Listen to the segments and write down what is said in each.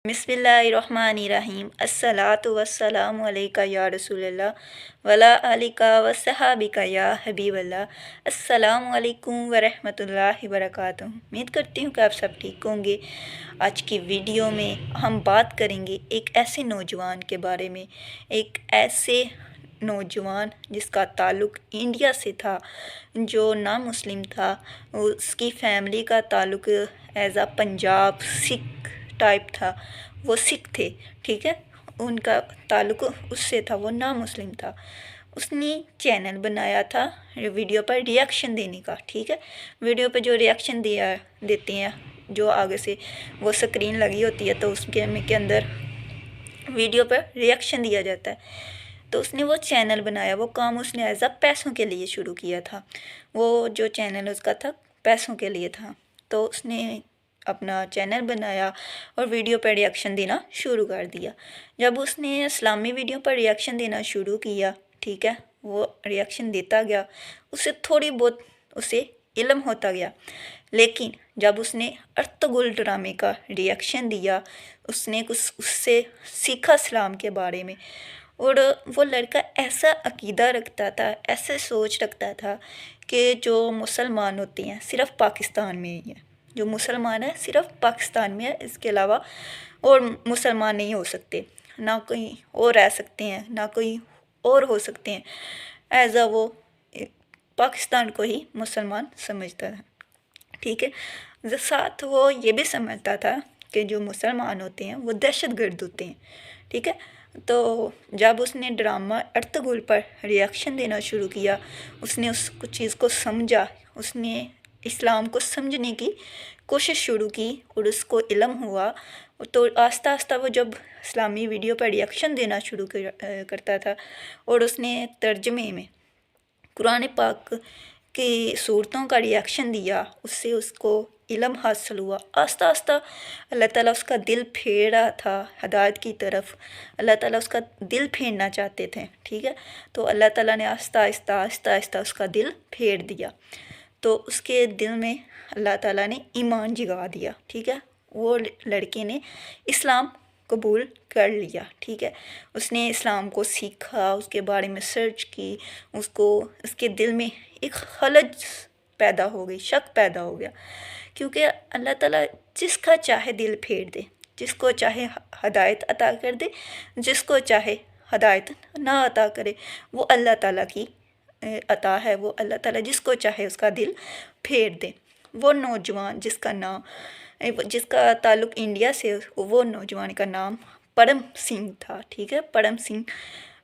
बिस्मिल्लाहिर्रहमानिर्रहीम अस्सलातु वस्सलामु अलैका या रसूलल्लाह वला आलिका वस्सहाबिका या हबीबल्लाह अस्सलामु अलैकुम वरहमतुल्लाहि वबरकातुहू। उम्मीद करती हूँ कि आप सब ठीक होंगे। आज की वीडियो में हम बात करेंगे एक ऐसे नौजवान के बारे में, एक ऐसे नौजवान जिसका ताल्लुक़ इंडिया से था, जो ना मुस्लिम था। उसकी फैमिली का ताल्लुक़ एज़ आ पंजाब सिख टाइप था, वो सिख थे, ठीक है। उनका ताल्लुक़ उससे था, वो ना मुस्लिम था। उसने चैनल बनाया था वीडियो पर रिएक्शन देने का, ठीक है। वीडियो पर जो रिएक्शन देते हैं, जो आगे से वो स्क्रीन लगी होती है, तो उसके के अंदर वीडियो पर रिएक्शन दिया जाता है। तो उसने वो चैनल बनाया, वो काम उसने एज़ आ पैसों के लिए शुरू किया था। वो जो चैनल उसका था पैसों के लिए था, तो उसने अपना चैनल बनाया और वीडियो पर रिएक्शन देना शुरू कर दिया। जब उसने इस्लामी वीडियो पर रिएक्शन देना शुरू किया, ठीक है, वो रिएक्शन देता गया, उससे थोड़ी बहुत उसे इल्म होता गया। लेकिन जब उसने अर्तुगरुल ड्रामे का रिएक्शन दिया, उसने कुछ उससे सीखा इस्लाम के बारे में। और वो लड़का ऐसा अकीदा रखता था, ऐसे सोच रखता था कि जो मुसलमान होते हैं सिर्फ़ पाकिस्तान में ही है, जो मुसलमान है सिर्फ़ पाकिस्तान में है, इसके अलावा और मुसलमान नहीं हो सकते, ना कहीं और रह सकते हैं, ना कोई और हो सकते हैं। एज़ आ वो पाकिस्तान को ही मुसलमान समझता था, ठीक है। साथ वो ये भी समझता था कि जो मुसलमान होते हैं वो दहशतगर्द होते हैं, ठीक है। तो जब उसने ड्रामा अर्तुगरुल पर रिएक्शन देना शुरू किया, उसने उस कुछ चीज़ को समझा, उसने इस्लाम को समझने की कोशिश शुरू की और उसको इल्म हुआ। तो आस्ता आस्ता वो जब इस्लामी वीडियो पर रिएक्शन देना शुरू करता था और उसने तर्जमे में कुरान पाक की सूरतों का रिएक्शन दिया, उससे उसको इल्म हासिल हुआ। आस्ता आस्ता अल्लाह ताला उसका दिल फेर रहा था हदायत की तरफ। अल्लाह ताला उसका दिल फेरना चाहते थे, ठीक है। तो अल्लाह ताला ने आस्ता आस्ता आस्ता आस्ता उसका दिल फेर दिया। तो उसके दिल में अल्लाह ताला ने ईमान जगा दिया, ठीक है। वो लड़के ने इस्लाम कबूल कर लिया, ठीक है। उसने इस्लाम को सीखा, उसके बारे में सर्च की, उसको उसके दिल में एक खलज पैदा हो गई, शक पैदा हो गया, क्योंकि अल्लाह ताला जिसका चाहे दिल फेर दे, जिसको चाहे हदायत अता कर दे, जिसको चाहे हदायत ना अता करे। वो अल्लाह ताला की अता है, वो अल्लाह ताला जिसको चाहे उसका दिल फेर दे। वो नौजवान जिसका ताल्लुक़ इंडिया से, वो नौजवान का नाम परम सिंह था, ठीक है। परम सिंह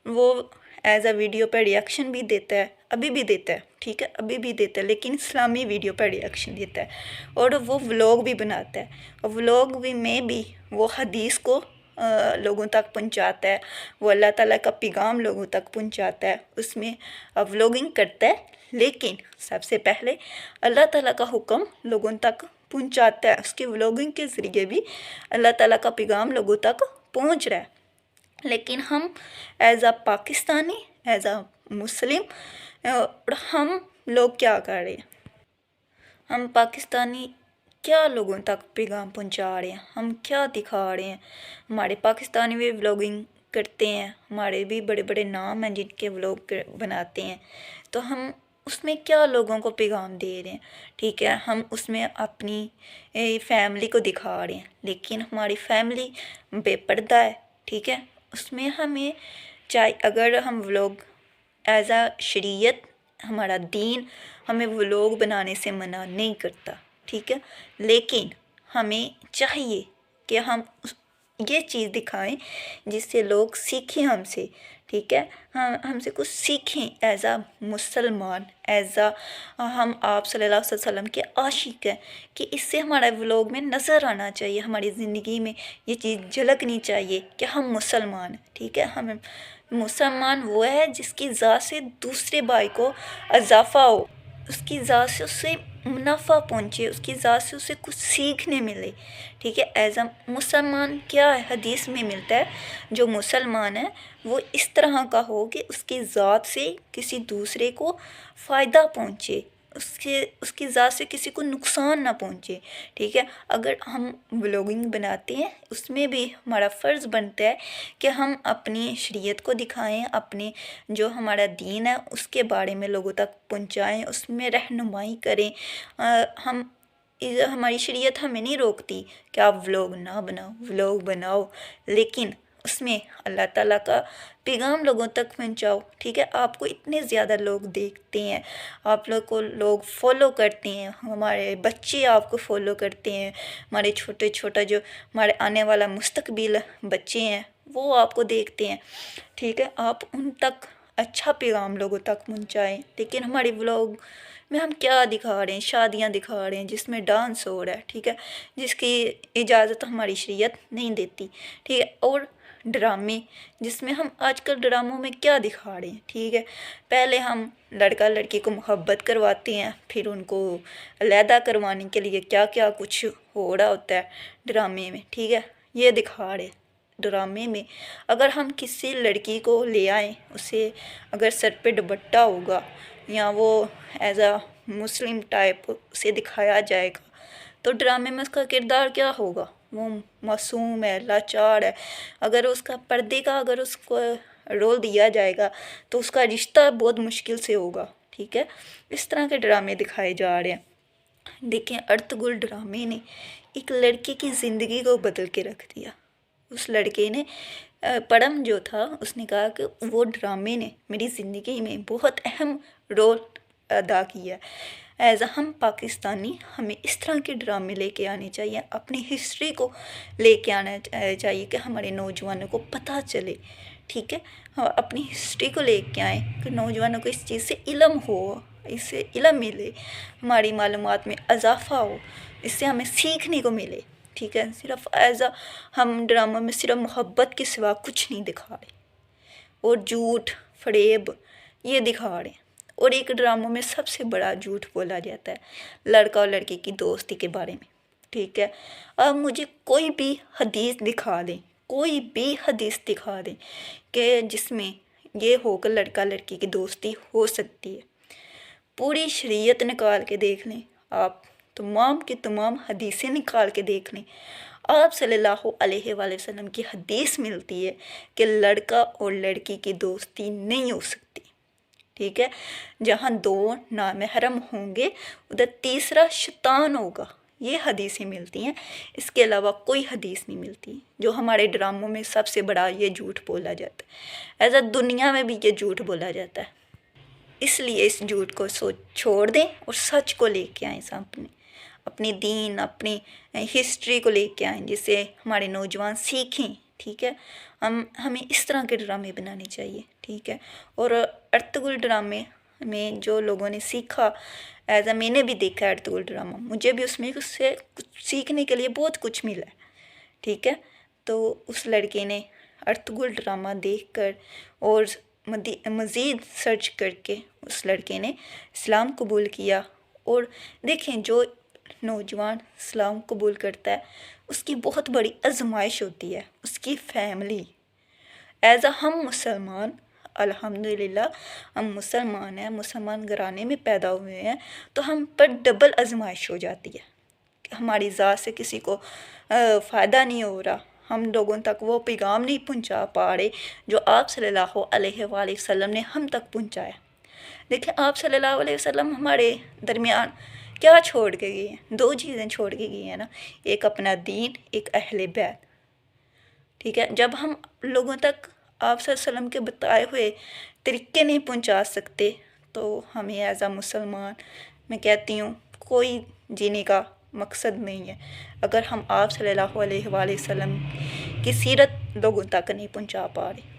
वो एज़ आ वीडियो पर रिएक्शन भी देता है, अभी भी देता है, ठीक है, अभी भी देता है, लेकिन इस्लामी वीडियो पर रिएक्शन देता है। और वो व्लॉग भी बनाता है, और व्लॉग में भी वो हदीस को लोगों तक पहुंचाता है, वो अल्लाह ताला का पैगाम लोगों तक पहुंचाता है। उसमें व्लॉगिंग करता है, लेकिन सबसे पहले अल्लाह ताला का हुक्म लोगों तक पहुंचाता है। उसकी व्लॉगिंग के ज़रिए भी अल्लाह ताला का पैगाम लोगों तक पहुंच रहा है। लेकिन हम एज़ आ पाकिस्तानी, एज़ आ मुस्लिम, और हम लोग क्या कर रहे हैं, हम पाकिस्तानी क्या लोगों तक पैगाम पहुंचा रहे हैं, हम क्या दिखा रहे हैं। हमारे पाकिस्तानी भी व्लॉगिंग करते हैं, हमारे भी बड़े बड़े नाम हैं जिनके व्लॉग बनाते हैं, तो हम उसमें क्या लोगों को पैगाम दे रहे हैं, ठीक है। हम उसमें अपनी फैमिली को दिखा रहे हैं, लेकिन हमारी फैमिली बेपर्दा है, ठीक है। उसमें हमें चाहे अगर हम व्लॉग एज़ आ शरीयत, हमारा दीन हमें व्लॉग बनाने से मना नहीं करता, ठीक है। लेकिन हमें चाहिए कि हम ये चीज़ दिखाएं जिससे लोग सीखें हमसे, ठीक है। हम हमसे कुछ सीखें एज़ आ मुसलमान, एज़ आ हम आप सल्लल्लाहु अलैहि वसल्लम के आशिक हैं, कि इससे हमारा व्लॉग में नज़र आना चाहिए, हमारी ज़िंदगी में ये चीज़ झलकनी चाहिए कि हम मुसलमान, ठीक है। हम मुसलमान वो है जिसकी ज़ात से दूसरे भाई को इजाफ़ा हो, उसकी ज़ात से उससे मुनाफा पहुँचे, उसकी ज़ात से उसे कुछ सीखने मिले, ठीक है। एज़ आ मुसलमान क्या है, हदीस में मिलता है, जो मुसलमान है वो इस तरह का हो कि उसकी ज़ात से किसी दूसरे को फ़ायदा पहुँचे, اس کی ذات سے کسی کو نقصان نہ پہنچے، ٹھیک ہے۔ اگر ہم ولاگنگ بناتے ہیں اس میں بھی ہمارا فرض بنتا ہے کہ ہم اپنی شریعت کو دکھائیں، اپنی جو ہمارا دین ہے اس کے بارے میں لوگوں تک پہنچائیں، اس میں رہنمائی کریں۔ ہم ہماری شریعت ہمیں نہیں روکتی کہ آپ ولاگ نہ بناؤ، ولاگ بناؤ، لیکن اس میں اللہ تعالیٰ کا پیغام لوگوں تک پہنچاؤ، ٹھیک ہے۔ آپ کو اتنے زیادہ لوگ دیکھتے ہیں، آپ لوگ کو لوگ فالو کرتے ہیں، ہمارے بچے آپ کو فالو کرتے ہیں، ہمارے چھوٹا جو ہمارے آنے والا مستقبل بچے ہیں وہ آپ کو دیکھتے ہیں، ٹھیک ہے۔ آپ ان تک اچھا پیغام لوگوں تک پہنچائیں، لیکن ہماری ولاگ میں ہم کیا دکھا رہے ہیں؟ شادیاں دکھا رہے ہیں جس میں ڈانس ہو رہا ہے، ٹھیک ہے، جس کی اجازت ہماری شریعت نہیں دیتی، ٹھیک ہے۔ اور ڈرامے، جس میں ہم آج کل ڈراموں میں کیا دکھا رہے ہیں، ٹھیک ہے، پہلے ہم لڑکا لڑکی کو محبت کرواتے ہیں، پھر ان کو علیحدہ کروانے کے لیے کیا کیا کچھ ہو رہا ہوتا ہے ڈرامے میں، ٹھیک ہے، یہ دکھا رہے ڈرامے میں۔ اگر ہم کسی لڑکی کو لے آئیں، اسے اگر سر پہ دوپٹہ ہوگا یا وہ ایز اے مسلم ٹائپ اسے دکھایا جائے گا تو ڈرامے میں اس کا کردار کیا ہوگا؟ وہ معصوم ہے، لاچار ہے۔ اگر اس کا پردے کا اگر اس کو رول دیا جائے گا تو اس کا رشتہ بہت مشکل سے ہوگا، ٹھیک ہے۔ اس طرح کے ڈرامے دکھائے جا رہے ہیں۔ دیکھیں ارطغرل ڈرامے نے ایک لڑکے کی زندگی کو بدل کے رکھ دیا۔ اس لڑکے نے پڑھم جو تھا اس نے کہا کہ وہ ڈرامے نے میری زندگی میں بہت اہم رول ادا کیا ہے۔ ایز ہم پاکستانی ہمیں اس طرح کے ڈرامے لے کے آنے چاہیے، اپنی ہسٹری کو لے کے آنا چاہیے کہ ہمارے نوجوانوں کو پتہ چلے، ٹھیک ہے۔ اپنی ہسٹری کو لے کے آئیں کہ نوجوانوں کو اس چیز سے علم ہو، اس سے علم ملے، ہماری معلومات میں اضافہ ہو، اس سے ہمیں سیکھنے کو ملے، ٹھیک ہے۔ صرف ہم ڈراموں میں صرف محبت کے سوا کچھ نہیں دکھا رہے، اور جھوٹ فریب یہ دکھا رہے ہیں۔ اور ایک ڈراموں میں سب سے بڑا جھوٹ بولا جاتا ہے لڑکا اور لڑکی کی دوستی کے بارے میں، ٹھیک ہے۔ اب مجھے کوئی بھی حدیث دکھا دیں، کوئی بھی حدیث دکھا دیں کہ جس میں یہ ہو کہ لڑکا لڑکی کی دوستی ہو سکتی ہے۔ پوری شریعت نکال کے دیکھ لیں آپ، تمام کی تمام حدیثیں نکال کے دیکھ لیں، آپ صلی اللہ علیہ وآلہ وسلم کی حدیث ملتی ہے کہ لڑکا اور لڑکی کی دوستی نہیں ہو سکتی، ٹھیک ہے۔ جہاں دو نامحرم ہوں گے ادھر تیسرا شیطان ہوگا، یہ حدیثیں ملتی ہیں، اس کے علاوہ کوئی حدیث نہیں ملتی۔ جو ہمارے ڈراموں میں سب سے بڑا یہ جھوٹ بولا جاتا ہے، ایسا دنیا میں بھی یہ جھوٹ بولا جاتا ہے۔ اس لیے اس جھوٹ کو چھوڑ دیں اور سچ کو لے کے آئیں سامنے، اپنی دین اپنی ہسٹری کو لے کے آئیں، جس سے ہمارے نوجوان سیکھیں، ٹھیک ہے۔ ہمیں اس طرح کے ڈرامے بنانے چاہیے، ٹھیک ہے۔ اور ارطغرل ڈرامے میں جو لوگوں نے سیکھا، میں نے بھی دیکھا ہے ارطغرل ڈرامہ، مجھے بھی اس سے کچھ سیکھنے کے لیے بہت کچھ ملا ہے، ٹھیک ہے۔ تو اس لڑکے نے ارطغرل ڈرامہ دیکھ کر اور مزید سرچ کر کے اس لڑکے نے اسلام قبول کیا۔ اور دیکھیں جو نوجوان اسلام قبول کرتا ہے اس کی بہت بڑی آزمائش ہوتی ہے، اس کی فیملی ایز ہم مسلمان، الحمدللہ ہم مسلمان ہیں، مسلمان گھرانے میں پیدا ہوئے ہیں، تو ہم پر ڈبل آزمائش ہو جاتی ہے کہ ہماری ذات سے کسی کو فائدہ نہیں ہو رہا، ہم لوگوں تک وہ پیغام نہیں پہنچا پا رہے جو آپ صلی اللہ علیہ وآلہ وسلم نے ہم تک پہنچایا۔ دیکھیں آپ صلی اللہ علیہ وسلم ہمارے درمیان کیا چھوڑ کے گئے ہیں؟ دو چیزیں چھوڑ کے گئی ہیں نا، ایک اپنا دین، ایک اہل بیت، ٹھیک ہے۔ جب ہم لوگوں تک آپ صلی اللہ علیہ وسلم کے بتائے ہوئے طریقے نہیں پہنچا سکتے تو ہمیں ایز اے مسلمان میں کہتی ہوں کوئی جینے کا مقصد نہیں ہے، اگر ہم آپ صلی اللہ علیہ وآلہ وسلم کی سیرت لوگوں تک نہیں پہنچا پا رہے۔